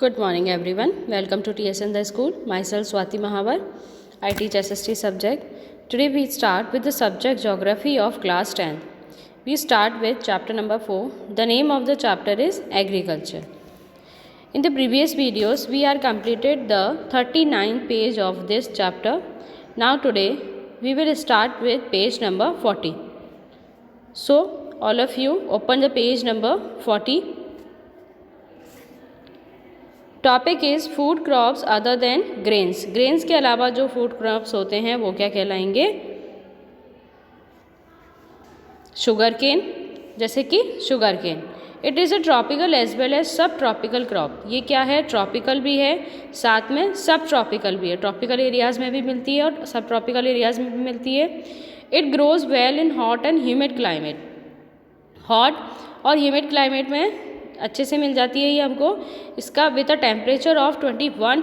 Good morning everyone. Welcome to TSN the school. Myself Swati Mahavar. I teach SST subject. Today we start with the subject geography of class 10. We start with chapter number 4. The name of the chapter is agriculture. In the previous videos we are completed the 39th page of this chapter. Now today we will start with page number 40. So all of you open the page number 40. Topic is food crops other than grains. Grains के अलावा जो food crops होते हैं वो क्या कहलाएंगे? Sugar cane, जैसे कि sugar cane. It is a tropical as well as sub tropical crop. ये क्या है? ट्रॉपिकल भी है, साथ में सब ट्रॉपिकल भी है. ट्रॉपिकल एरियाज़ में भी मिलती है और सब ट्रॉपिकल एरियाज़ में भी मिलती है. It grows well in hot and humid climate. Hot और ह्यूमिड क्लाइमेट में अच्छे से मिल जाती है ये हमको. इसका with a temperature of 21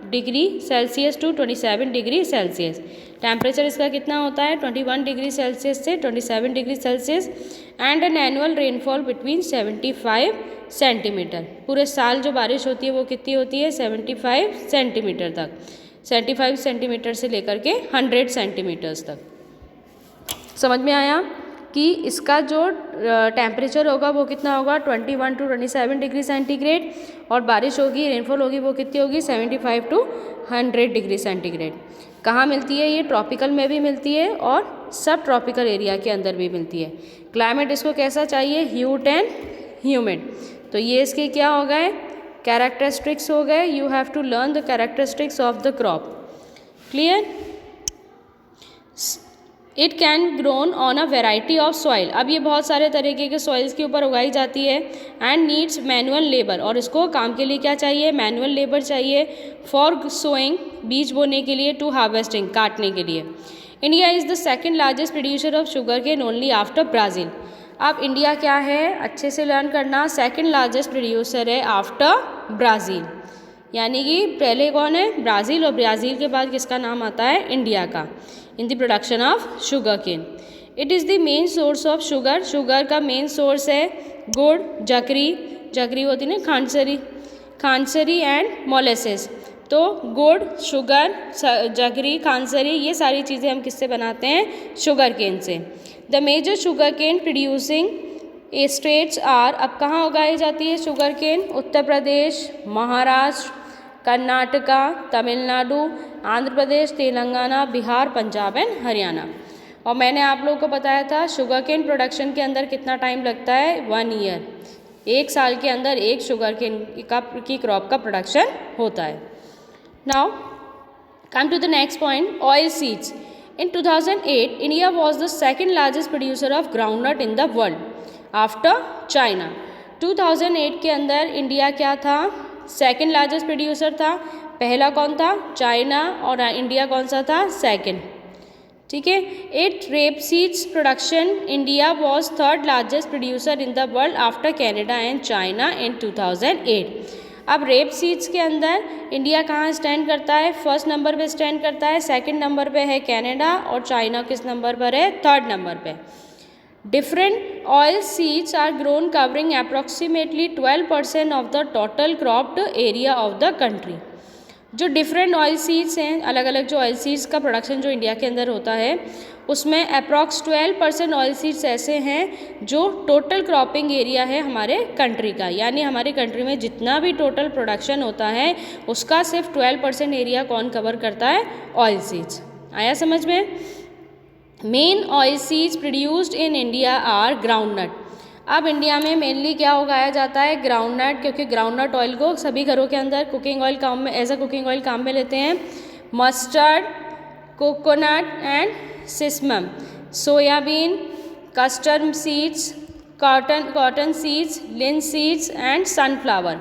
degree Celsius to 27 degree Celsius. Temperature इसका कितना होता है? 21 डिग्री सेल्सियस से 27 degree Celsius. And an annual rainfall between 75 centimetre. पूरे साल जो बारिश होती है वो कितनी होती है? 75 सेंटीमीटर तक. 75 सेंटीमीटर से लेकर के 100 सेंटीमीटर्स तक. समझ में आया कि इसका जो टेम्परेचर होगा वो कितना होगा? 21 टू 27 डिग्री सेंटीग्रेड. और बारिश होगी, रेनफॉल होगी, वो कितनी होगी? 75 टू 100 डिग्री सेंटीग्रेड. कहाँ मिलती है ये? ट्रॉपिकल में भी मिलती है और सब ट्रॉपिकल एरिया के अंदर भी मिलती है. क्लाइमेट इसको कैसा चाहिए? Hot and humid. तो ये इसके क्या हो गए? कैरेक्टरिस्टिक्स हो गए. You have to learn the characteristics of the crop. Clear? It can grown on a variety of soil. अब ये बहुत सारे तरीके के सॉइल्स के ऊपर उगाई जाती है. And needs manual labour. और इसको काम के लिए क्या चाहिए? मैनुअल लेबर चाहिए. फॉर सोइंग, बीज बोने के लिए. टू हार्वेस्टिंग, काटने के लिए. India is the second largest producer of sugar cane only after Brazil. अब इंडिया क्या है? अच्छे से लर्न करना. सेकेंड लार्जेस्ट प्रोड्यूसर है आफ्टर ब्राज़ील. यानी कि पहले कौन है? ब्राज़ील. और ब्राज़ील के बाद किसका नाम आता है? इंडिया का. In the production of sugar cane. It is the main source of sugar. Sugar का मेन सोर्स है गुड़, जगरी. जगरी होती ना खांडसरी, खांडसरी एंड मोलेसेस. तो गुड़, शुगर, जगरी, खांडसरी, ये सारी चीज़ें हम किससे बनाते हैं? शुगर केन से. The major sugar cane producing states are. अब कहाँ उगाई जाती है sugar cane? Uttar Pradesh, Maharashtra, Karnataka, Tamil Nadu, Andhra Pradesh, Telangana, Bihar, Punjab and Haryana. और मैंने आप लोगों को बताया था शुगर केन प्रोडक्शन के अंदर कितना टाइम लगता है? 1 ईयर. 1 साल के अंदर एक शुगर केन की क्रॉप का प्रोडक्शन होता है. Now come to the next point, oil seeds. In 2008 India was the second largest producer of groundnut in the world after China. 2008 के अंदर इंडिया क्या था? सेकेंड लार्जेस्ट प्रोड्यूसर था. पहला कौन था? चाइना. और इंडिया कौन सा था? सेकेंड. ठीक है. It rape seeds production. India was third largest producer in the world after Canada and China in 2008. अब रेप सीड्स के अंदर इंडिया कहाँ स्टैंड करता है? फर्स्ट नंबर पे स्टैंड करता है. सेकंड नंबर पे है कैनेडा. और चाइना किस नंबर पर है? थर्ड नंबर पे. Different oil seeds are grown covering approximately 12% of the total cropped area of the country. जो डिफरेंट ऑयल सीड्स हैं, अलग अलग जो ऑयल सीड्स का प्रोडक्शन जो इंडिया के अंदर होता है उसमें अप्रॉक्स 12% ऑयल सीड्स ऐसे हैं जो टोटल क्रॉपिंग एरिया है हमारे कंट्री का. यानी हमारे कंट्री में जितना भी टोटल प्रोडक्शन होता है उसका सिर्फ 12% एरिया कौन कवर करता है? Oil seeds. आया समझ में? Main oil seeds produced in India are groundnut. अब इंडिया में मेनली क्या उगाया जाता है? ग्राउंडनट. क्योंकि ग्राउंडनट ऑयल को सभी घरों के अंदर कुकिंग ऑयल काम में, एज अ कुकिंग ऑयल काम में लेते हैं. Mustard, coconut and sesamum, soybean, custard seeds, cotton seeds, linseeds and sunflower.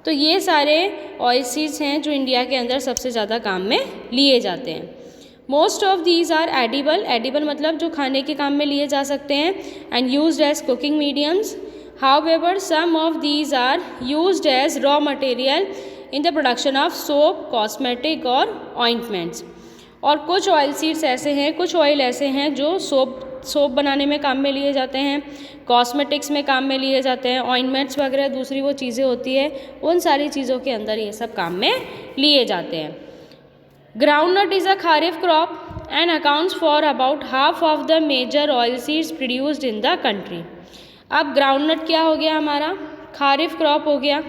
तो ये सारे ऑयल सीड्स हैं जो इंडिया के अंदर सबसे ज़्यादा काम में लिए जाते हैं. Most of these are edible. Edible मतलब जो खाने के काम में लिए जा सकते हैं. And used as cooking mediums. However some of these are used as raw material in the production of soap, cosmetic और ऑइंटमेंट्स. और कुछ ऑयल सीड्स ऐसे हैं, कुछ ऑयल ऐसे हैं जो सोप सोप बनाने में काम में लिए जाते हैं, कॉस्मेटिक्स में काम में लिए जाते हैं, ऑइंटमेंट्स वगैरह दूसरी वो चीज़ें होती है, उन सारी चीज़ों के अंदर ये सब काम में लिए जाते हैं। Groundnut is a kharif crop and accounts for about half of the major oil seeds produced in the country. अब ग्राउंडनट क्या हो गया हमारा, खारिफ क्रॉप हो गया,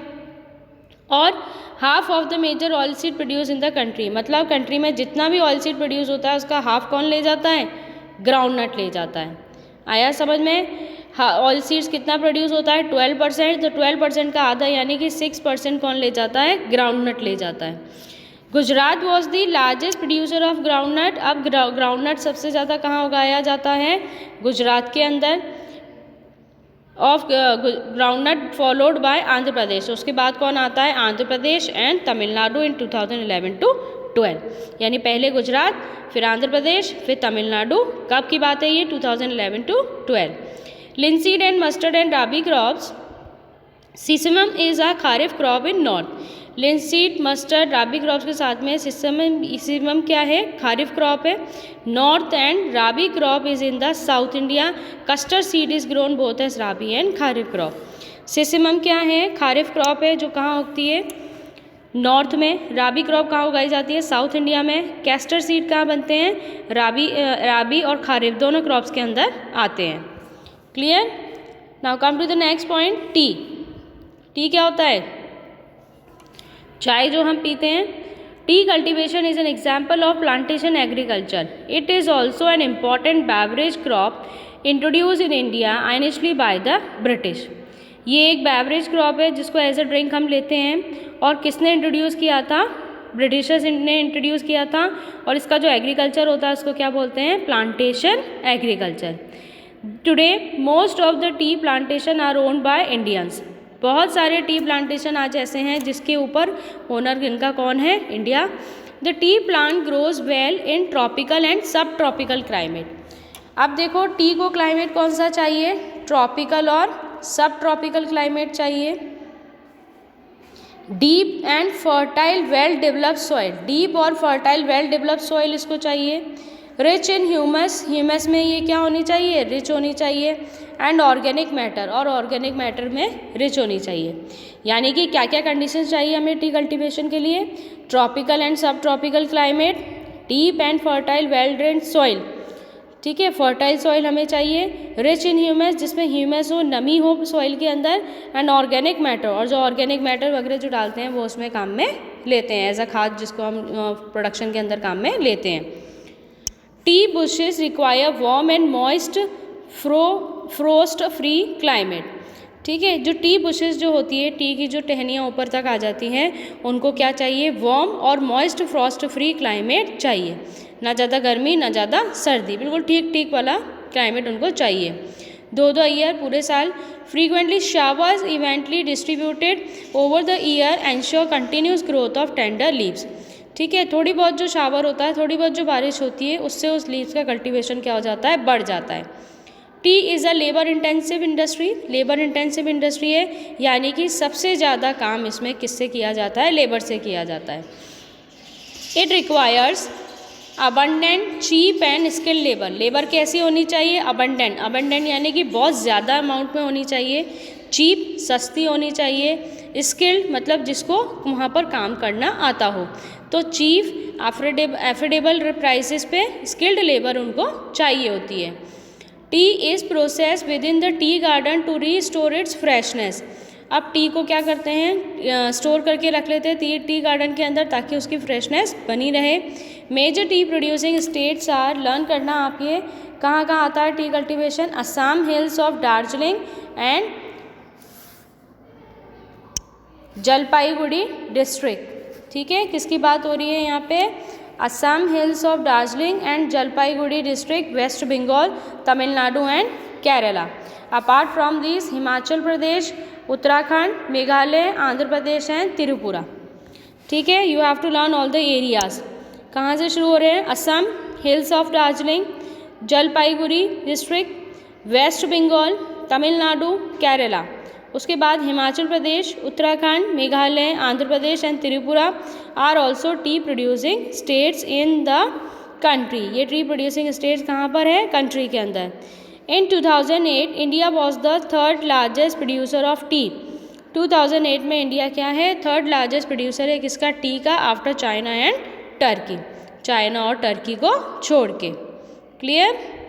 और half of the major oil seed produce in the country, मतलब कंट्री में जितना भी ऑयल सीड प्रोड्यूस होता है उसका हाफ कौन ले जाता है, ग्राउंडनट ले जाता है। आया समझ में? ऑयल सीड्स कितना प्रोड्यूस होता है, 12%, तो 12% का आधा यानी कि 6% कौन ले जाता है, ग्राउंडनट ले जाता है। Gujarat was the largest producer of groundnut. अब ग्राउंडनट सबसे ज़्यादा कहाँ उगाया जाता है, गुजरात के अंदर। Of groundnut followed by Andhra Pradesh, उसके बाद कौन आता है, Andhra Pradesh and Tamil Nadu in 2011 to 12, यानी पहले गुजरात, फिर आंध्र प्रदेश, फिर तमिलनाडु। कब की बात है ये, 2011 to 12। Linseed and mustard and rabi crops. Sesamum is a kharif crop in north. Linseed, mustard, rabi crops के साथ में सीसमम क्या है, खारिफ क्रॉप है। North and rabi crop is in the south India. Custard seed is grown both as rabi and kharif crop. Sesamum क्या है, kharif crop है जो कहाँ उगती है, नॉर्थ में। राबी क्रॉप कहाँ उगाई जाती है, साउथ इंडिया में। कैस्टर सीड कहाँ बनते हैं, राबी और खारिफ दोनों क्रॉप्स के अंदर आते हैं। Clear? Now come to the next point, tea. Tea क्या होता है, चाय जो हम पीते हैं। Tea cultivation is an example of plantation agriculture. It is also an important beverage crop introduce in India initially by the British. ये एक बेवरेज क्रॉप है जिसको एज अ ड्रिंक हम लेते हैं, और किसने इंट्रोड्यूस किया था, ब्रिटिशर्स ने इंट्रोड्यूस किया था। और इसका जो एग्रीकल्चर होता है उसको क्या बोलते हैं, plantation agriculture. Today most of the tea plantation are owned by Indians. बहुत सारे टी प्लांटेशन आज ऐसे हैं जिसके ऊपर ओनर इनका कौन है, India. The T plant grows well in tropical and सब ट्रॉपिकल क्लाइमेट। अब देखो टी को क्लाइमेट कौन सा चाहिए, ट्रॉपिकल और सब ट्रॉपिकल क्लाइमेट चाहिए। Deep and fertile well developed soil, deep और फर्टाइल वेल डेवलप्ड सॉइल इसको चाहिए। रिच इन ह्यूमस, ह्यूमस में ये क्या होनी चाहिए, रिच होनी चाहिए। एंड ऑर्गेनिक मैटर, और ऑर्गेनिक मैटर में रिच होनी चाहिए। यानी कि क्या क्या कंडीशंस चाहिए हमें टी कल्टीवेशन के लिए, ट्रॉपिकल एंड सब tropical climate, deep and fertile well drained soil, ठीक है, फर्टाइल सॉइल हमें चाहिए। रिच इन ह्यूमस, जिसमें ह्यूमस हो, नमी हो सॉइल के अंदर। एंड ऑर्गेनिक मैटर, और जो ऑर्गेनिक मैटर वगैरह जो डालते हैं वो उसमें काम में लेते हैं, एज अ खाद जिसको हम प्रोडक्शन के अंदर काम में लेते हैं। T bushes require warm and moist frost free climate, ठीक है। जो टी बुशेस जो होती है, टी की जो टहनियाँ ऊपर तक आ जाती हैं, उनको क्या चाहिए, वार्म और मॉइस्ट फ्रॉस्ट फ्री क्लाइमेट चाहिए। ना ज़्यादा गर्मी ना ज़्यादा सर्दी, बिल्कुल ठीक ठीक वाला क्लाइमेट उनको चाहिए। 2 ईयर पूरे साल। Frequently showers इवेंटली distributed over the year ensure continuous growth of tender leaves, ठीक है। थोड़ी बहुत जो शावर होता है, थोड़ी बहुत जो बारिश होती है, उससे उस लीव्स का कल्टीवेशन क्या हो जाता है, बढ़ जाता है। Tea is a labour intensive industry, labour intensive industry है, यानी कि सबसे ज़्यादा काम इसमें किससे किया जाता है, लेबर से किया जाता है। It requires abundant cheap and skilled labour, labour कैसी होनी चाहिए, अबंडेंट, अबंडेंट यानी कि बहुत ज़्यादा अमाउंट में होनी चाहिए। चीप, सस्ती होनी चाहिए। स्किल्ड मतलब जिसको वहाँ पर काम करना आता हो। तो चीप, एफोर्डेबल प्राइसेस पे स्किल्ड लेबर उनको चाहिए होती है। Tea is process within the tea garden to restore its freshness. अब टी को क्या करते हैं, स्टोर करके रख लेते हैं टी गार्डन के अंदर, ताकि उसकी फ्रेशनेस बनी रहे। Major tea producing states are, learn करना आप ये कहाँ कहाँ आता है tea cultivation, Assam hills of Darjeeling and Jalpaiguri district, ठीक है। किसकी बात हो रही है यहाँ पे, Assam hills of Darjeeling and Jalpaiguri district, West Bengal, Tamil Nadu and Kerala. Apart from this Himachal Pradesh, Uttarakhand, Meghalaya, Andhra Pradesh and Tripura, ठीक है। You have to learn all the areas. कहाँ से शुरू हो रहे हैं, Assam hills of Darjeeling, Jalpaiguri district, West Bengal, Tamil Nadu, Kerala. उसके बाद Himachal Pradesh, Uttarakhand, Meghalaya, Andhra Pradesh and Tripura are also tea producing states in the country. ये टी प्रोड्यूसिंग स्टेट कहाँ पर है? कंट्री के अंदर। In 2008 India was the third largest producer of tea. 2008 में इंडिया क्या है? थर्ड लार्जेस्ट प्रोड्यूसर है किसका? टी का, after China and Turkey. China और टर्की को छोड़ के। क्लियर?